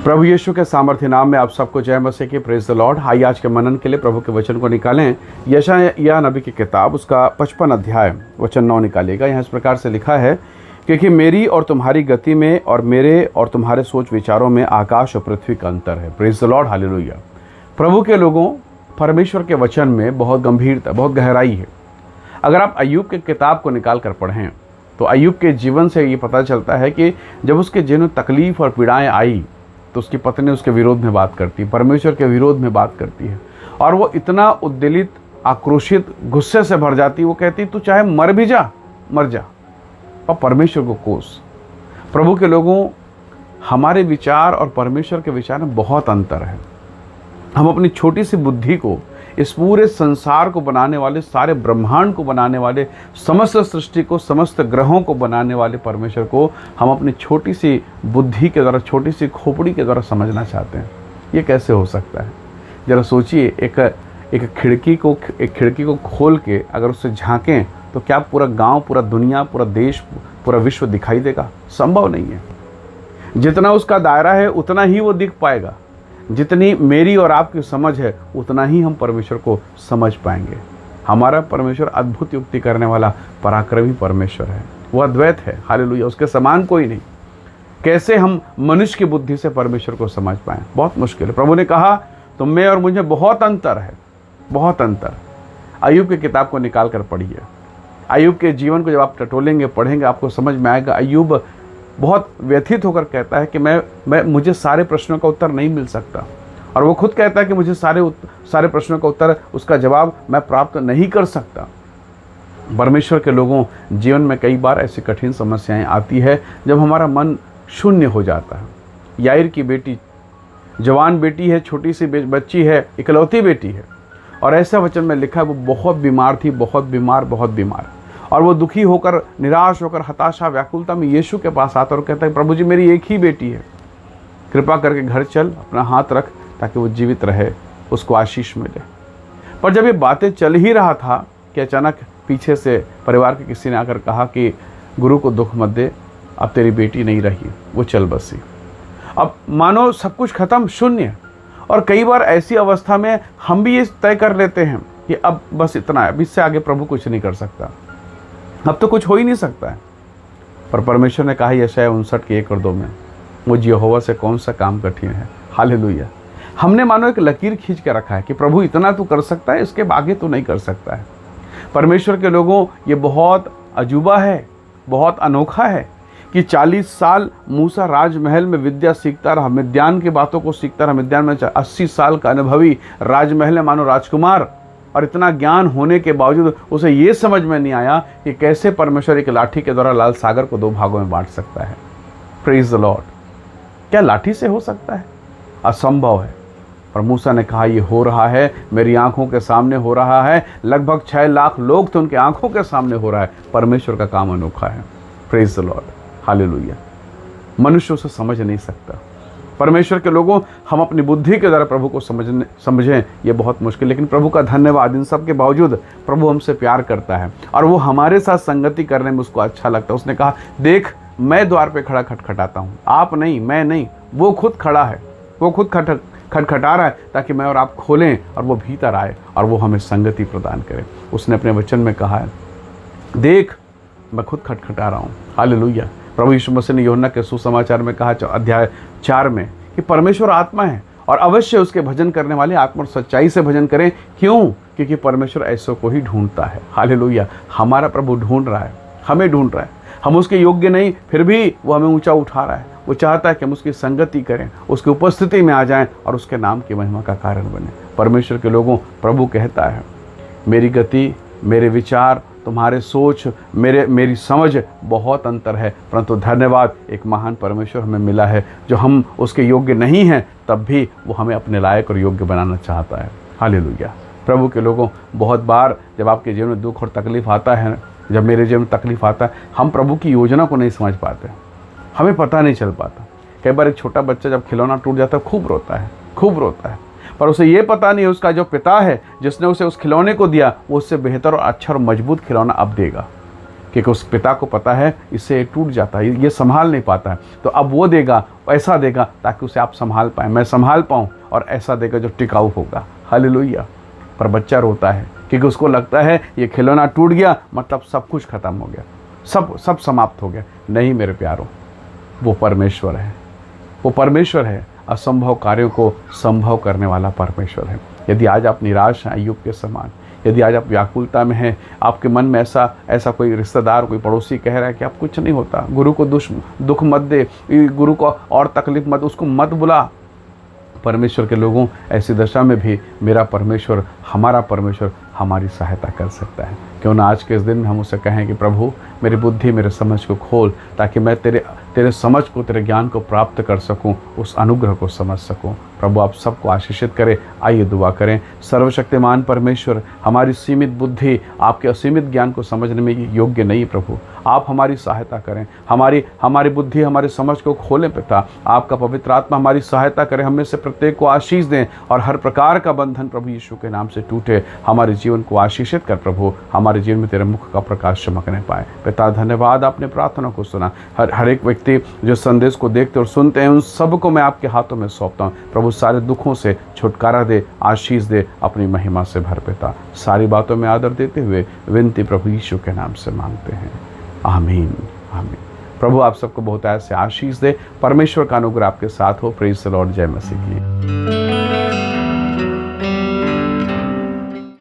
प्रभु यीशु के सामर्थ्य नाम में आप सबको जय मसीह की। Praise the Lord. आइए आज के मनन के लिए प्रभु के वचन को निकालें। यशायाह नबी की किताब उसका 55 अध्याय वचन 9 निकालिएगा। यहाँ इस प्रकार से लिखा है, क्योंकि मेरी और तुम्हारी गति में और मेरे और तुम्हारे सोच विचारों में आकाश और पृथ्वी का अंतर है। Praise the Lord, hallelujah. प्रभु के लोगों, परमेश्वर के वचन में बहुत गंभीरता, बहुत गहराई है। अगर आप अय्यूब की किताब को निकाल कर पढ़ें तो अय्यूब के जीवन से ये पता चलता है कि जब उसके जीवन में तकलीफ़ और पीड़ाएं आई तो उसकी पत्नी उसके विरोध में बात करती है, परमेश्वर के विरोध में बात करती है, और वो इतना उद्वेलित, आक्रोशित, गुस्से से भर जाती है। वो कहती, तू चाहे मर भी जा, मर जा, और परमेश्वर को कोस। प्रभु के लोगों, हमारे विचार और परमेश्वर के विचार में बहुत अंतर है। हम अपनी छोटी सी बुद्धि को, इस पूरे संसार को बनाने वाले, सारे ब्रह्मांड को बनाने वाले, समस्त सृष्टि को, समस्त ग्रहों को बनाने वाले परमेश्वर को हम अपनी छोटी सी बुद्धि के द्वारा, छोटी सी खोपड़ी के द्वारा समझना चाहते हैं। ये कैसे हो सकता है? जरा सोचिए, एक खिड़की को खोल के अगर उससे झांकें तो क्या पूरा गांव, पूरा दुनिया, पूरा देश, पूरा विश्व दिखाई देगा? संभव नहीं है। जितना उसका दायरा है उतना ही वो दिख पाएगा। जितनी मेरी और आपकी समझ है उतना ही हम परमेश्वर को समझ पाएंगे। हमारा परमेश्वर अद्भुत युक्ति करने वाला पराक्रमी परमेश्वर है। वो अद्वैत है, हालेलुया। उसके समान कोई नहीं। कैसे हम मनुष्य की बुद्धि से परमेश्वर को समझ पाएं? बहुत मुश्किल है। प्रभु ने कहा, तुम में और मुझे बहुत अंतर है, बहुत अंतर। अय्यूब की किताब को निकाल कर पढ़िए। अय्यूब के जीवन को जब आप टटोलेंगे, पढ़ेंगे, आपको समझ में आएगा। अय्यूब बहुत व्यथित होकर कहता है कि मुझे सारे प्रश्नों का उत्तर नहीं मिल सकता, और वो खुद कहता है कि मुझे सारे प्रश्नों का उत्तर, उसका जवाब मैं प्राप्त नहीं कर सकता। परमेश्वर के लोगों, जीवन में कई बार ऐसी कठिन समस्याएं आती है जब हमारा मन शून्य हो जाता है। याईर की बेटी, जवान बेटी है, छोटी सी बच्ची है, इकलौती बेटी है, और ऐसा वचन में लिखा है वो बहुत बीमार थी, बहुत बीमार। और वो दुखी होकर, निराश होकर, हताशा, व्याकुलता में यीशु के पास आता और कहता है, प्रभु जी, मेरी एक ही बेटी है, कृपा करके घर चल, अपना हाथ रख ताकि वो जीवित रहे, उसको आशीष मिले। पर जब ये बातें चल ही रहा था कि अचानक पीछे से परिवार के किसी ने आकर कहा कि गुरु को दुख मत दे, अब तेरी बेटी नहीं रही, वो चल बसी। अब मानो सब कुछ खत्म, शून्य। और कई बार ऐसी अवस्था में हम भी ये तय कर लेते हैं कि अब बस इतना है, अब इससे आगे प्रभु कुछ नहीं कर सकता, अब तो कुछ हो ही नहीं सकता है। पर परमेश्वर ने कहा यशायाह 59 के 1 और 2 में, मुझ यहोवा से कौन सा काम कठिन है। हालेलुया। हमने मानो एक लकीर खींच के रखा है कि प्रभु इतना तो कर सकता है, इसके आगे तो नहीं कर सकता है। परमेश्वर के लोगों, ये बहुत अजूबा है, बहुत अनोखा है कि 40 साल मूसा राजमहल में विद्या सीखता रहा, मिद्यान की बातों को सीखता रहा। मिद्यान में 80 साल का अनुभवी, राजमहल में मानो राजकुमार, और इतना ज्ञान होने के बावजूद उसे ये समझ में नहीं आया कि कैसे परमेश्वर एक लाठी के द्वारा लाल सागर को 2 भागों में बांट सकता है। Praise the Lord. क्या लाठी से हो सकता है? असंभव है। पर मूसा ने कहा, ये हो रहा है, मेरी आंखों के सामने हो रहा है। लगभग 6 लाख लोग तो उनके आंखों के सामने हो रहा है। परमेश्वर का काम अनोखा है। Praise the Lord, hallelujah. मनुष्य उसे समझ नहीं सकता। परमेश्वर के लोगों, हम अपनी बुद्धि के द्वारा प्रभु को समझें, ये बहुत मुश्किल। लेकिन प्रभु का धन्यवाद, इन सब के बावजूद प्रभु हमसे प्यार करता है और वो हमारे साथ संगति करने में उसको अच्छा लगता है। उसने कहा, देख, मैं द्वार पे खड़ा खटखटाता हूँ, आप नहीं, मैं नहीं, वो खुद खड़ा है, वो खुद खटखटा रहा है ताकि मैं और आप खोलें और वो भीतर आए और वो हमें संगति प्रदान करे। उसने अपने वचन में कहा है, देख, मैं खुद खटखटा रहा हूँ। हालेलुया। प्रभु यीशु मसीह ने यूहन्ना के सुसमाचार में कहा, अध्याय 4 में, कि परमेश्वर आत्मा है और अवश्य उसके भजन करने वाले आत्मा और सच्चाई से भजन करें। क्यों? क्योंकि परमेश्वर ऐसों को ही ढूंढता है। हालेलुया। हमारा प्रभु ढूंढ रहा है, हमें ढूंढ रहा है। हम उसके योग्य नहीं, फिर भी वो हमें ऊंचा उठा रहा है। वो चाहता है कि हम उसकी संगति करें, उसकी उपस्थिति में आ जाएं और उसके नाम की महिमा का कारण बने। परमेश्वर के लोगों, प्रभु कहता है, मेरी गति, मेरे विचार, तुम्हारे सोच, मेरी समझ बहुत अंतर है, परंतु धन्यवाद, एक महान परमेश्वर हमें मिला है जो हम उसके योग्य नहीं हैं, तब भी वो हमें अपने लायक और योग्य बनाना चाहता है। हालेलुया। प्रभु के लोगों, बहुत बार जब आपके जीवन में दुख और तकलीफ आता है, जब मेरे जीवन में तकलीफ आता है, हम प्रभु की योजना को नहीं समझ पाते, हमें पता नहीं चल पाता। कई बार एक छोटा बच्चा जब खिलौना टूट जाता है, खूब रोता है, पर उसे ये पता नहीं उसका जो पिता है जिसने उसे उस खिलौने को दिया, वो उससे बेहतर और अच्छा और मजबूत खिलौना अब देगा। क्योंकि उस पिता को पता है इससे टूट जाता है, ये संभाल नहीं पाता है, तो अब वो देगा, ऐसा देगा ताकि उसे आप संभाल पाएँ, मैं संभाल पाऊँ, और ऐसा देगा जो टिकाऊ होगा। हालेलुया। पर बच्चा रोता है क्योंकि उसको लगता है ये खिलौना टूट गया मतलब सब कुछ खत्म हो गया, सब समाप्त हो गया। नहीं मेरे प्यारों, वो परमेश्वर है, वो परमेश्वर है, असंभव कार्यों को संभव करने वाला परमेश्वर है। यदि आज आप निराश हैं अय्यूब के समान, यदि आज आप व्याकुलता में हैं, आपके मन में ऐसा कोई रिश्तेदार, कोई पड़ोसी कह रहा है कि आप कुछ नहीं होता, गुरु को दुख मत दे, गुरु को और तकलीफ मत, उसको मत बुला। परमेश्वर के लोगों, ऐसी दशा में भी मेरा परमेश्वर, हमारा परमेश्वर हमारी सहायता कर सकता है। क्यों ना आज के इस दिन में हम उसे कहें कि प्रभु मेरी बुद्धि, मेरे समझ को खोल, ताकि मैं तेरे समझ को, तेरे ज्ञान को प्राप्त कर सकूं, उस अनुग्रह को समझ सकूं। प्रभु आप सबको आशीषित करें। आइए दुआ करें। सर्वशक्तिमान परमेश्वर, हमारी सीमित बुद्धि आपके असीमित ज्ञान को समझने में योग्य नहीं प्रभु, आप हमारी सहायता करें, हमारी बुद्धि, हमारी समझ को खोलें पिता। आपका पवित्र आत्मा हमारी सहायता करें, हमें से प्रत्येक को आशीष दें, और हर प्रकार का बंधन प्रभु यीशु के नाम से टूटे। हमारे जीवन को आशीषित कर प्रभु, हमारे जीवन में तेरे मुख का प्रकाश चमकने पाए। पिता धन्यवाद, आपने प्रार्थना को सुना। हर एक व्यक्ति जो संदेश को देखते और सुनते हैं, उन सबको मैं आपके हाथों में सौंपता हूँ प्रभु। सारे दुखों से छुटकारा दे, आशीष दे, अपनी महिमा से भर पिता। सारी बातों में आदर देते हुए विनती प्रभु यीशु के नाम से मांगते हैं, आमीन आमीन। प्रभु आप सबको बहुत ऐसे आशीष दे। परमेश्वर का अनुग्रह आपके साथ हो। Praise the Lord. जय मसीह की।